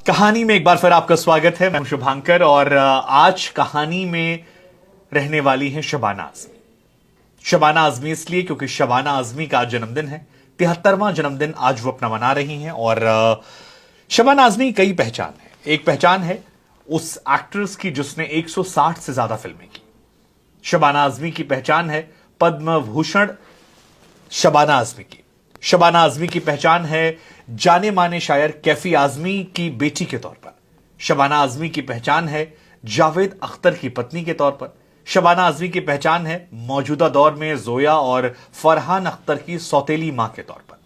कहानी में एक बार फिर आपका स्वागत है। मैं शुभांकर और आज कहानी में रहने वाली है शबाना आजमी। शबाना आजमी इसलिए क्योंकि शबाना आजमी का आज जन्मदिन है। 73वां जन्मदिन आज वो अपना मना रही हैं। और शबाना आजमी कई पहचान है। एक पहचान है उस एक्ट्रेस की जिसने 160 से ज्यादा फिल्में की। शबाना आजमी की पहचान है पद्म भूषण शबाना आजमी की। शबाना आजमी की पहचान है जाने माने शायर कैफी आजमी की बेटी के तौर पर। शबाना आजमी की पहचान है जावेद अख्तर की पत्नी के तौर पर। शबाना आजमी की पहचान है मौजूदा दौर में जोया और फरहान अख्तर की सौतेली मां के तौर पर।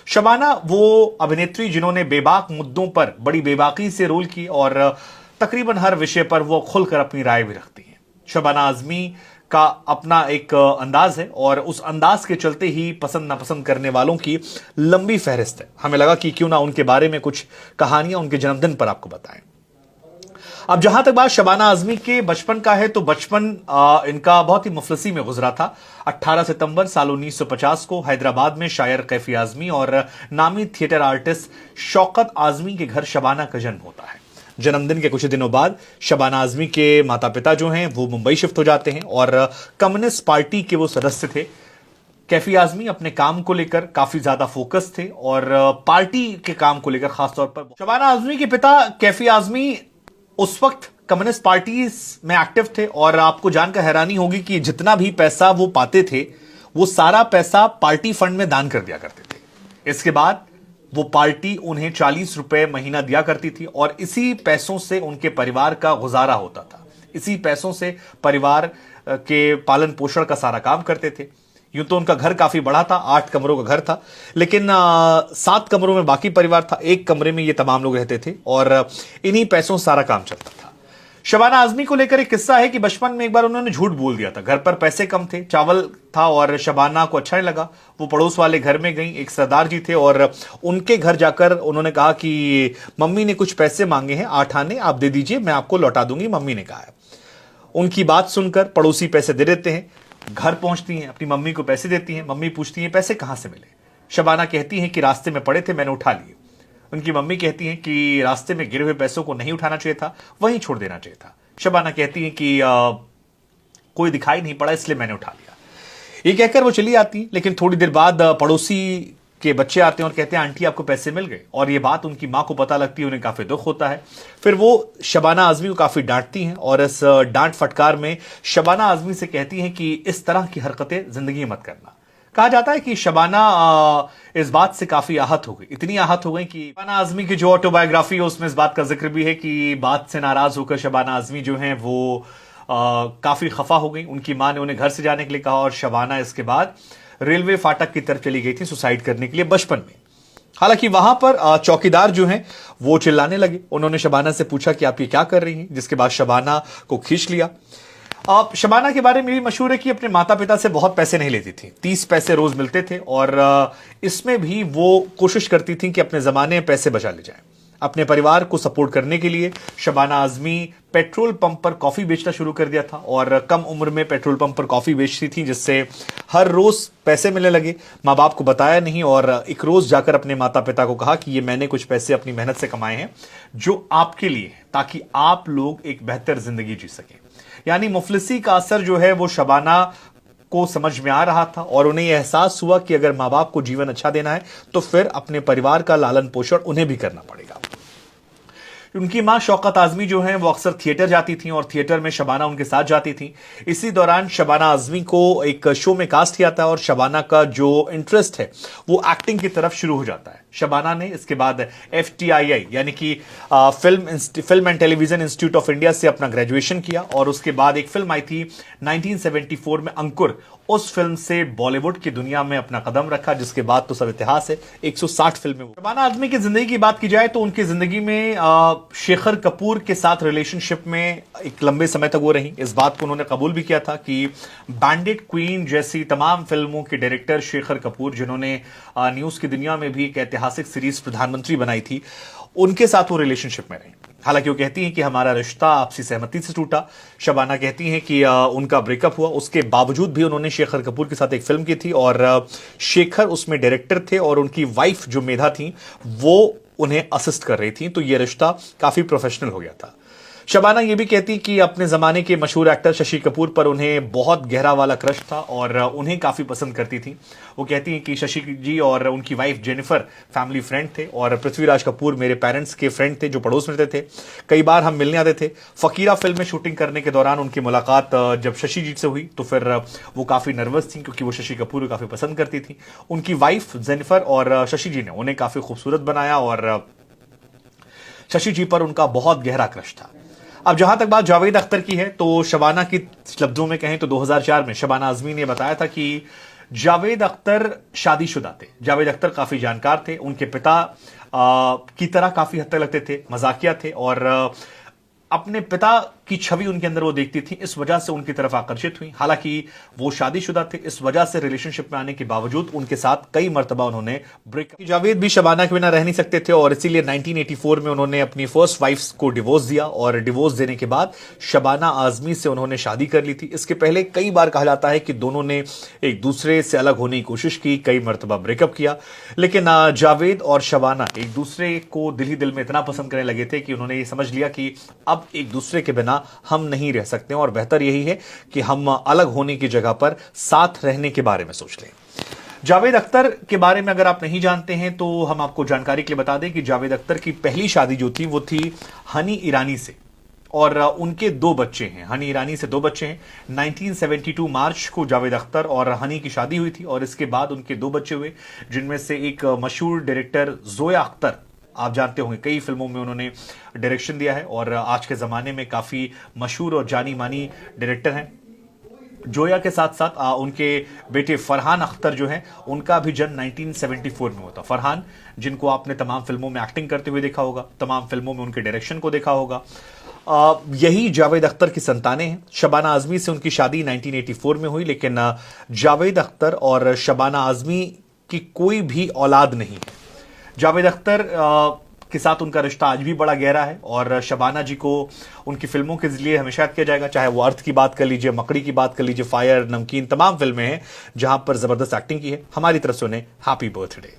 शबाना वो अभिनेत्री जिन्होंने बेबाक मुद्दों पर बड़ी बेबाकी से रोल की और तकरीबन हर विषय पर वो खुलकर अपनी राय भी रखती हैं। शबाना आजमी का अपना एक अंदाज है और उस अंदाज के चलते ही पसंद नापसंद करने वालों की लंबी फहरिस्त है। हमें लगा कि क्यों ना उनके बारे में कुछ कहानियां उनके जन्मदिन पर आपको बताएं। अब जहां तक बात शबाना आजमी के बचपन का है तो बचपन इनका बहुत ही मुफलसी में गुजरा था। 18 सितंबर साल 1950 को हैदराबाद में शायर कैफी आजमी और नामी थिएटर आर्टिस्ट शौकत आजमी के घर शबाना का जन्म होता है। जन्मदिन के कुछ दिनों बाद शबाना आजमी के माता पिता जो हैं वो मुंबई शिफ्ट हो जाते हैं और कम्युनिस्ट पार्टी के वो सदस्य थे। कैफी आजमी अपने काम को लेकर काफी ज्यादा फोकस थे और पार्टी के काम को लेकर खासतौर पर शबाना आजमी के पिता कैफी आजमी उस वक्त कम्युनिस्ट पार्टी में एक्टिव थे और आपको जानकर हैरानी होगी कि जितना भी पैसा वो पाते थे वो सारा पैसा पार्टी फंड में दान कर दिया करते थे। इसके बाद वो पार्टी उन्हें 40 रुपए महीना दिया करती थी और इसी पैसों से उनके परिवार का गुजारा होता था। इसी पैसों से परिवार के पालन पोषण का सारा काम करते थे। यूं तो उनका घर काफी बड़ा था, 8 कमरों का घर था, लेकिन 7 कमरों में बाकी परिवार था, एक कमरे में ये तमाम लोग रहते थे और इन्हीं पैसों से सारा काम चलता था। शबाना आजमी को लेकर एक किस्सा है कि बचपन में एक बार उन्होंने झूठ बोल दिया था। घर पर पैसे कम थे, चावल था और शबाना को अच्छा नहीं लगा। वो पड़ोस वाले घर में गई, एक सरदार जी थे और उनके घर जाकर उन्होंने कहा कि मम्मी ने कुछ पैसे मांगे हैं, 8 आने आप दे दीजिए, मैं आपको लौटा दूंगी, मम्मी ने कहा है। उनकी बात सुनकर पड़ोसी पैसे दे देते हैं। घर पहुंचती हैं, अपनी मम्मी को पैसे देती हैं। मम्मी पूछती हैं पैसे कहां से मिले। शबाना कहती हैं कि रास्ते में पड़े थे, मैंने उठा लिए। उनकी मम्मी कहती हैं कि रास्ते में गिरे हुए पैसों को नहीं उठाना चाहिए था, वहीं छोड़ देना चाहिए था। शबाना कहती हैं कि कोई दिखाई नहीं पड़ा इसलिए मैंने उठा लिया। ये कहकर वो चली आती, लेकिन थोड़ी देर बाद पड़ोसी के बच्चे आते हैं और कहते हैं आंटी आपको पैसे मिल गए। और ये बात उनकी मां को पता लगती है, उन्हें काफी दुख होता है। फिर वो शबाना आजमी को काफी डांटती हैं और इस डांट फटकार में शबाना आजमी से कहती हैं कि इस तरह की हरकतें जिंदगी में मत करना। कहा जाता है कि शबाना इस बात से काफी आहत हो गई, इतनी आहत हो गई कि शबाना आजमी की जो ऑटोबायोग्राफी है उसमें इस बात का जिक्र भी है कि बात से नाराज होकर शबाना आजमी जो हैं वो काफी खफा हो गई। उनकी मां ने उन्हें घर से जाने के लिए कहा और शबाना इसके बाद रेलवे फाटक की तरफ चली गई थी सुसाइड करने के लिए बचपन में। हालांकि वहां पर चौकीदार जो हैं वो चिल्लाने लगे। उन्होंने शबाना से पूछा कि आप ये क्या कर रही हैं, जिसके बाद शबाना को खींच लिया। शबाना के बारे में भी मशहूर है कि अपने माता पिता से बहुत पैसे नहीं लेती थी, 30 पैसे रोज मिलते थे और इसमें भी वो कोशिश करती थी कि अपने जमाने में पैसे बचा ले जाए। अपने परिवार को सपोर्ट करने के लिए शबाना आजमी पेट्रोल पंप पर कॉफी बेचना शुरू कर दिया था और कम उम्र में पेट्रोल पंप पर कॉफी बेचती थी, जिससे हर रोज पैसे मिलने लगे। माँ बाप को बताया नहीं और एक रोज जाकर अपने माता पिता को कहा कि ये मैंने कुछ पैसे अपनी मेहनत से कमाए हैं जो आपके लिए है, ताकि आप लोग एक बेहतर जिंदगी जी सकें। यानी मुफलिसी का असर जो है वो शबाना को समझ में आ रहा था और उन्हें यह एहसास हुआ कि अगर माँ बाप को जीवन अच्छा देना है तो फिर अपने परिवार का लालन पोषण उन्हें भी करना पड़ेगा। उनकी मां शौकत आजमी जो हैं वो अक्सर थिएटर जाती थी और थिएटर में शबाना उनके साथ जाती थी। इसी दौरान शबाना आजमी को एक शो में कास्ट किया था और शबाना का जो इंटरेस्ट है वो एक्टिंग की तरफ शुरू हो जाता है। शबाना ने इसके बाद FTII यानी कि film and television institute of India से अपना ग्रेजुएशन किया और उसके बाद एक फिल्म आई थी 1974 में अंकुर। उस फिल्म से बॉलीवुड की दुनिया में अपना कदम रखा, जिसके बाद तो सब इतिहास है, 160 फिल्में। शबाना आजमी की जिंदगी की बात की जाए तो उनकी जिंदगी में शेखर कपूर के साथ रिलेशनशिप में एक लंबे समय तक वो रही। इस बात को उन्होंने कबूल भी किया था कि बैंडिट क्वीन जैसी तमाम फिल्मों के डायरेक्टर शेखर कपूर, जिन्होंने न्यूज की दुनिया में भी एक ऐतिहासिक सीरीज प्रधानमंत्री बनाई थी, उनके साथ वो रिलेशनशिप में रही। हालांकि वो कहती हैं कि हमारा रिश्ता आपसी सहमति से टूटा। शबाना कहती हैं कि उनका ब्रेकअप हुआ, उसके बावजूद भी उन्होंने शेखर कपूर के साथ एक फिल्म की थी और शेखर उसमें डायरेक्टर थे और उनकी वाइफ जो मेधा थी वो उन्हें असिस्ट कर रही थी, तो यह रिश्ता काफी प्रोफेशनल हो गया था। शबाना ये भी कहती कि अपने जमाने के मशहूर एक्टर शशि कपूर पर उन्हें बहुत गहरा वाला क्रश था और उन्हें काफी पसंद करती थी। वो कहती हैं कि शशि जी और उनकी वाइफ जेनिफर फैमिली फ्रेंड थे और पृथ्वीराज कपूर मेरे पेरेंट्स के फ्रेंड थे जो पड़ोस में रहते थे। कई बार हम मिलने आते थे। फकीरा फिल्म में शूटिंग करने के दौरान उनकी मुलाकात जब शशि जी से हुई तो फिर वो काफी नर्वस थी क्योंकि वो शशि कपूर को काफी पसंद करती थी। उनकी वाइफ जेनिफर और शशि जी ने उन्हें काफी खूबसूरत बनाया और शशि जी पर उनका बहुत गहरा क्रश था। अब जहां तक बात जावेद अख्तर की है तो शबाना की लफ्जों में कहें तो 2004 में शबाना आजमी ने बताया था कि जावेद अख्तर शादीशुदा थे। जावेद अख्तर काफी जानकार थे, उनके पिता की तरह काफी हद तक लगते थे, मजाकिया थे और अपने पिता की छवि उनके अंदर वो देखती थी, इस वजह से उनकी तरफ आकर्षित हुई। हालांकि वो शादीशुदा थे, इस वजह से रिलेशनशिप में आने के बावजूद उनके साथ कई मर्तबा उन्होंने ब्रेकअप। जावेद भी शबाना के बिना रह नहीं सकते थे और इसीलिए 1984 में उन्होंने अपनी फर्स्ट वाइफ को डिवोर्स दिया और डिवोर्स देने के बाद शबाना आजमी से उन्होंने शादी कर ली थी। इसके पहले कई बार कहा जाता है कि दोनों ने एक दूसरे से अलग होने की कोशिश की, कई मर्तबा ब्रेकअप किया, लेकिन जावेद और शबाना एक दूसरे को दिल ही दिल में इतना पसंद करने लगे थे कि उन्होंने ये समझ लिया कि अब एक दूसरे के बिना हम नहीं रह सकते और बेहतर यही है कि हम अलग होने की जगह पर साथ रहने के बारे में सोच लें। जावेद अख्तर के बारे में अगर आप नहीं जानते हैं तो हम आपको जानकारी के लिए बता दें कि जावेद अख्तर की पहली शादी जो थी वो थी हनी ईरानी से और उनके 2 बच्चे हैं। हनी ईरानी से 2 बच्चे हैं। 1972 मार्च को जावेद अख्तर और हनी की शादी हुई थी और इसके बाद उनके 2 बच्चे हुए, जिनमें से एक मशहूर डायरेक्टर जोया अख्तर, आप जानते होंगे कई फिल्मों में उन्होंने डायरेक्शन दिया है और आज के ज़माने में काफ़ी मशहूर और जानी मानी डायरेक्टर हैं। जोया के साथ साथ उनके बेटे फरहान अख्तर जो हैं, उनका भी जन्म 1974 में हुआ था। फरहान, जिनको आपने तमाम फिल्मों में एक्टिंग करते हुए देखा होगा, तमाम फिल्मों में उनके डायरेक्शन को देखा होगा, यही जावेद अख्तर की संतानें हैं। शबाना आजमी से उनकी शादी 1984 में हुई, लेकिन जावेद अख्तर और शबाना आजमी की कोई भी औलाद नहीं है। जावेद अख्तर के साथ उनका रिश्ता आज भी बड़ा गहरा है और शबाना जी को उनकी फिल्मों के लिए हमेशा याद किया जाएगा, चाहे वो अर्थ की बात कर लीजिए, मकड़ी की बात कर लीजिए, फायर, नमकीन, तमाम फिल्में हैं जहां पर जबरदस्त एक्टिंग की है। हमारी तरफ से उन्हें हैप्पी बर्थडे।